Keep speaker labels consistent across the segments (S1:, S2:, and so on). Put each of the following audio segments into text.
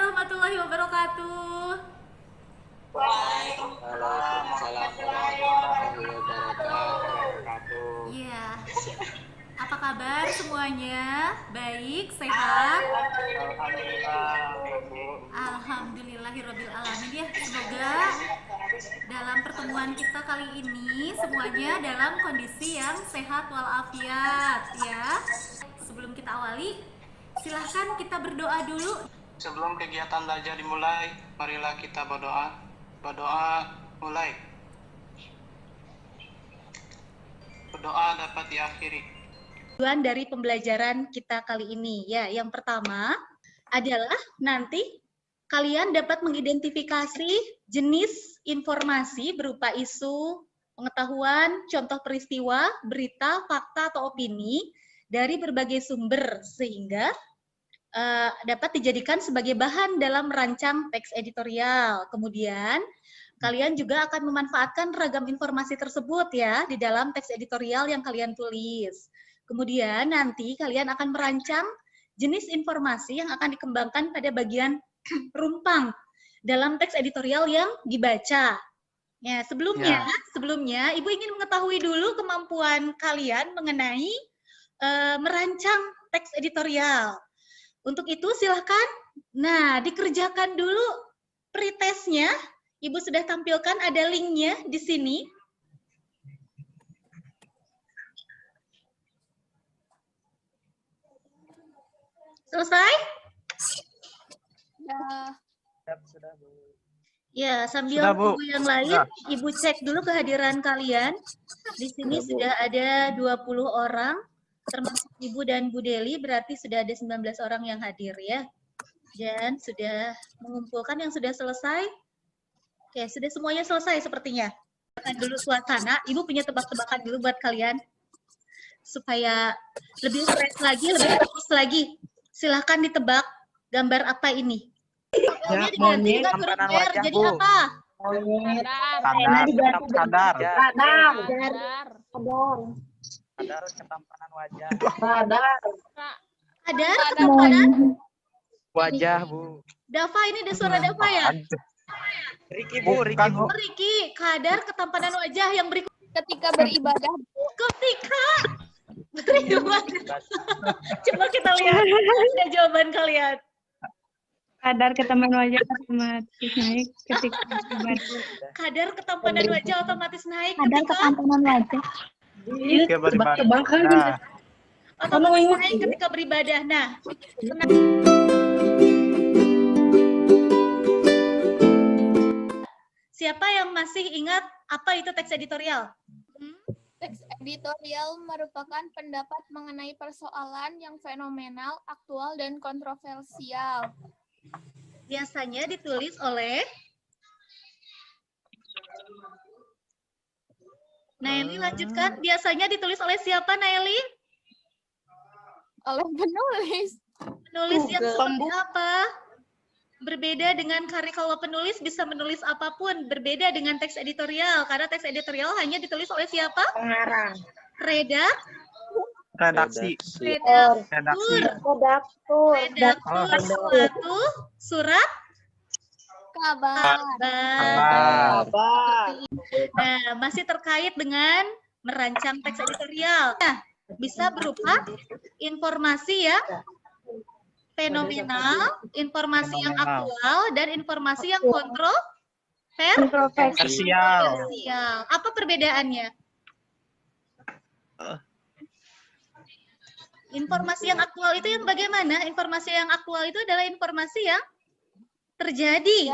S1: warahmatullahi wabarakatuh.
S2: Waalaikumsalam warahmatullahi wabarakatuh.
S1: Iya. Apa kabar semuanya? Baik, sehat?
S2: Alhamdulillah, Ibu.
S1: Alhamdulillahirabbil alamin ya. Semoga dalam pertemuan kita kali ini semuanya dalam kondisi yang sehat walafiat ya. Sebelum kita awali, silahkan kita berdoa dulu.
S2: Sebelum kegiatan belajar dimulai, marilah kita berdoa. Berdoa mulai. Berdoa dapat diakhiri.
S1: Tujuan dari pembelajaran kita kali ini ya, yang pertama adalah nanti kalian dapat mengidentifikasi jenis informasi berupa isu, pengetahuan, contoh peristiwa, berita, fakta atau opini dari berbagai sumber sehingga dapat dijadikan sebagai bahan dalam merancang teks editorial. Kemudian kalian juga akan memanfaatkan ragam informasi tersebut ya di dalam teks editorial yang kalian tulis. Kemudian nanti kalian akan merancang jenis informasi yang akan dikembangkan pada bagian rumpang dalam teks editorial yang dibaca. Ya, sebelumnya Ibu ingin mengetahui dulu kemampuan kalian mengenai merancang teks editorial. Untuk itu silahkan, dikerjakan dulu pretestnya. Ibu sudah tampilkan ada linknya di sini. Selesai?
S2: Sudah, Bu.
S1: Ya, sambil
S2: Sudah, Bu.
S1: tunggu yang lain, Ibu cek dulu kehadiran kalian. Di sini sudah ada 20 orang, termasuk Ibu dan Bu Deli, berarti sudah ada 19 orang yang hadir ya. Dan sudah mengumpulkan yang sudah selesai. Oke, sudah semuanya selesai sepertinya. Tekan dulu suasana, Ibu punya tebak-tebakan dulu buat kalian. Supaya lebih fresh lagi, lebih fokus lagi. Silahkan ditebak gambar apa ini. Tokohnya diganti dengan huruf R, jadi apa?
S2: Sadar.
S3: Sadar ketampanan wajah.
S1: Ada ketampanan?
S3: Wajah, Bu.
S1: Dava, ini ada suara Dava ya?
S3: Riki, Bu. Riki, Bu.
S1: Riki, kadar ketampanan wajah yang berikut.
S4: Ketika beribadah.
S1: Ketika beribadah. Coba kita lihat ada jawaban kalian.
S5: Kadar ketampanan wajah otomatis naik ketika beribadah.
S1: Kadar ketampanan wajah otomatis naik
S5: Kadar
S1: ketika
S5: ketampanan wajah.
S1: otomatis naik ketika beribadah. Nah, siapa yang masih ingat apa itu teks editorial?
S4: Teks editorial merupakan pendapat mengenai persoalan yang fenomenal, aktual, dan kontroversial.
S1: Biasanya ditulis oleh Naeli, lanjutkan. Biasanya ditulis oleh siapa, Naeli?
S4: Oleh penulis.
S1: Penulis yang seperti apa? Berbeda dengan kalau penulis bisa menulis apapun, berbeda dengan teks editorial, karena teks editorial hanya ditulis oleh siapa?
S5: Pengarang.
S2: Redaksi.
S1: Redaktur suatu surat
S4: Kabar.
S1: Nah, masih terkait dengan merancang teks editorial. Nah, bisa berupa informasi ya, fenomenal, informasi yang aktual, dan informasi yang kontroversial. Apa perbedaannya? Informasi yang aktual itu yang bagaimana? Informasi yang aktual itu adalah informasi yang terjadi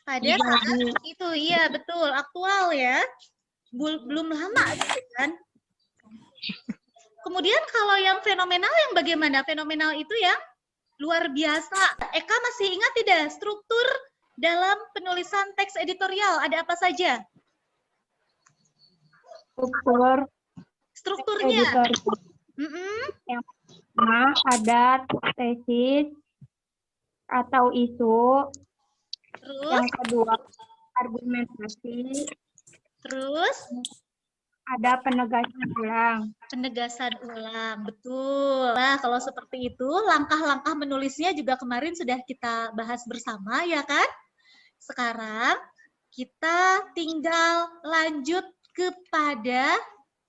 S1: pada saat itu. Iya, betul. Aktual ya. Belum lama gitu kan. Kemudian kalau yang fenomenal yang bagaimana? Fenomenal itu yang luar biasa. Eka masih ingat tidak struktur dalam penulisan teks editorial? Ada apa saja? Strukturnya.
S5: Yang pertama ada tesis atau isu.
S1: Terus?
S5: Yang kedua argumentasi.
S1: Terus?
S5: ada penegasan ulang.
S1: Penegasan ulang, betul. Nah, kalau seperti itu, langkah-langkah menulisnya juga kemarin sudah kita bahas bersama, ya kan? Sekarang kita tinggal lanjut kepada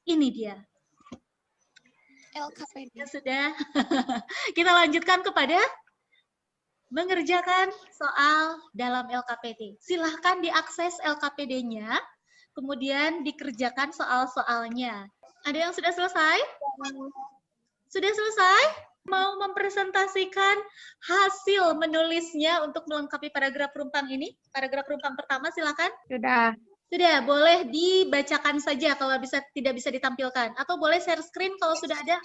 S1: ini dia.
S4: LKPD.
S1: Ya sudah. Kita lanjutkan kepada mengerjakan soal dalam LKPD. Silahkan diakses LKPD-nya, kemudian dikerjakan soal-soalnya. Ada yang sudah selesai? Sudah selesai? Mau mempresentasikan hasil menulisnya untuk melengkapi paragraf rumpang ini? Paragraf rumpang pertama, silakan.
S5: Sudah.
S1: Sudah, boleh dibacakan saja kalau tidak bisa ditampilkan. Atau boleh share screen kalau sudah ada.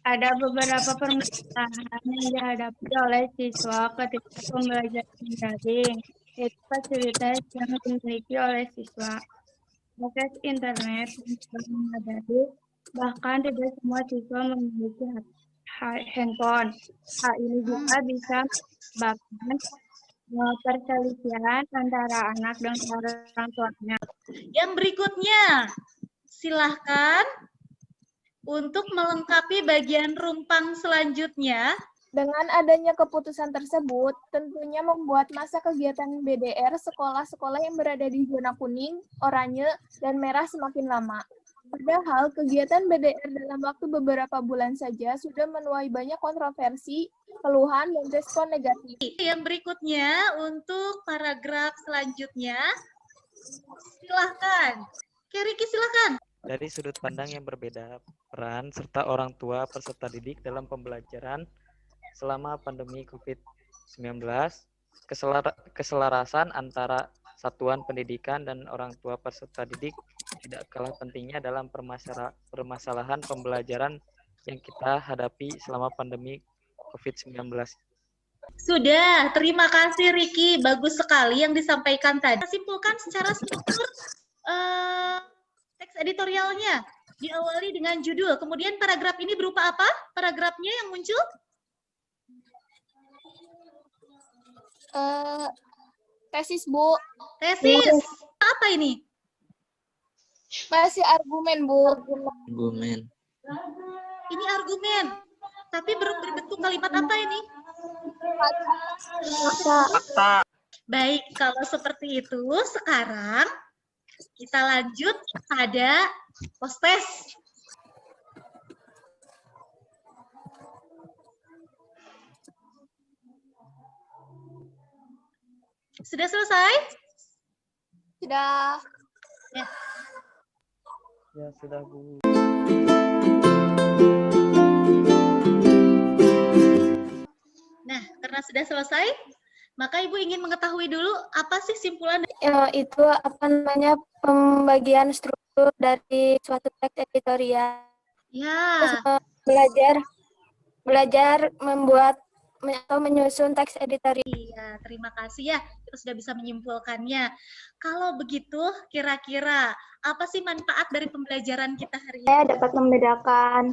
S5: Ada beberapa permasalahan yang dihadapi oleh siswa ketika pembelajaran daring, yaitu fasilitas yang dimiliki oleh siswa. Akses internet yang kurang memadai, bahkan tidak semua siswa memiliki handphone. Hal ini juga bisa menyebabkan perselisihan antara anak dan orang tuanya.
S1: Yang berikutnya, silahkan untuk melengkapi bagian rumpang selanjutnya.
S4: Dengan adanya keputusan tersebut, tentunya membuat masa kegiatan BDR sekolah-sekolah yang berada di zona kuning, oranye, dan merah semakin lama. Padahal kegiatan BDR dalam waktu beberapa bulan saja sudah menuai banyak kontroversi, keluhan, dan respon negatif.
S1: Yang berikutnya untuk paragraf selanjutnya, silahkan. Riki, silahkan.
S3: Dari sudut pandang yang berbeda, peran serta orang tua peserta didik dalam pembelajaran selama pandemi COVID-19, keselarasan antara satuan pendidikan dan orang tua peserta didik tidak kalah pentingnya dalam permasalahan pembelajaran yang kita hadapi selama pandemi COVID-19.
S1: Sudah, terima kasih Riki. Bagus sekali yang disampaikan tadi. Kita simpulkan secara struktur teks editorialnya. Diawali dengan judul. Kemudian paragraf ini berupa apa? Paragrafnya yang muncul?
S4: Tesis, Bu.
S1: Tesis. Apa ini?
S4: Masih argumen, Bu.
S6: Argumen.
S1: Ini argumen. Tapi berbentuk kalimat apa ini?
S3: Fakta.
S1: Baik, kalau seperti itu, sekarang kita lanjut pada post-test. Sudah selesai?
S4: Sudah.
S1: Ya.
S3: Ya, sudah, Bu.
S1: Nah, karena sudah selesai, maka Ibu ingin mengetahui dulu apa sih simpulan.
S7: Itu apa namanya pembagian struktur dari suatu teks editorial.
S1: Ya,
S7: Belajar membuat atau menyusun teks editorial.
S1: iya, terima kasih ya. Kita sudah bisa menyimpulkannya. Kalau begitu, kira-kira apa sih manfaat dari pembelajaran kita hari ini?
S5: Saya dapat membedakan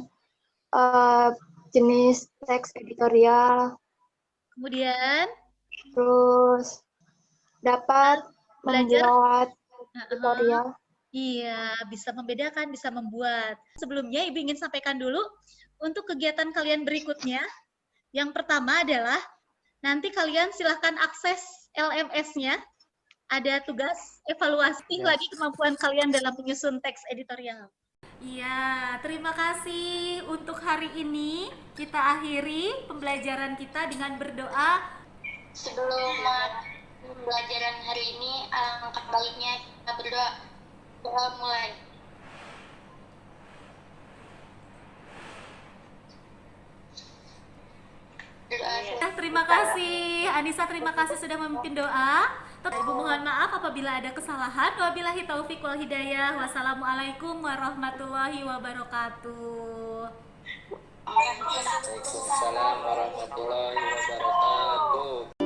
S5: jenis teks editorial,
S1: Kemudian,
S5: terus dapat
S1: Belajar.
S5: membuat editorial.
S1: iya, bisa membedakan, bisa membuat. Sebelumnya, Ibu ingin sampaikan dulu untuk kegiatan kalian berikutnya. Yang pertama adalah nanti kalian silahkan akses LMS-nya. Ada tugas evaluasi lagi kemampuan kalian dalam menyusun teks editorial. Iya, terima kasih untuk hari ini. Kita akhiri pembelajaran kita dengan berdoa.
S8: Sebelum pembelajaran hari ini, alangkah baiknya kita berdoa. Doa mulai.
S1: Terima kasih. Anissa, terima kasih sudah memimpin doa. Ibu mohon maaf apabila ada kesalahan. Wabillahi taufiq wal hidayah. Wassalamualaikum warahmatullahi wabarakatuh.
S6: Waalaikumsalam warahmatullahi wabarakatuh.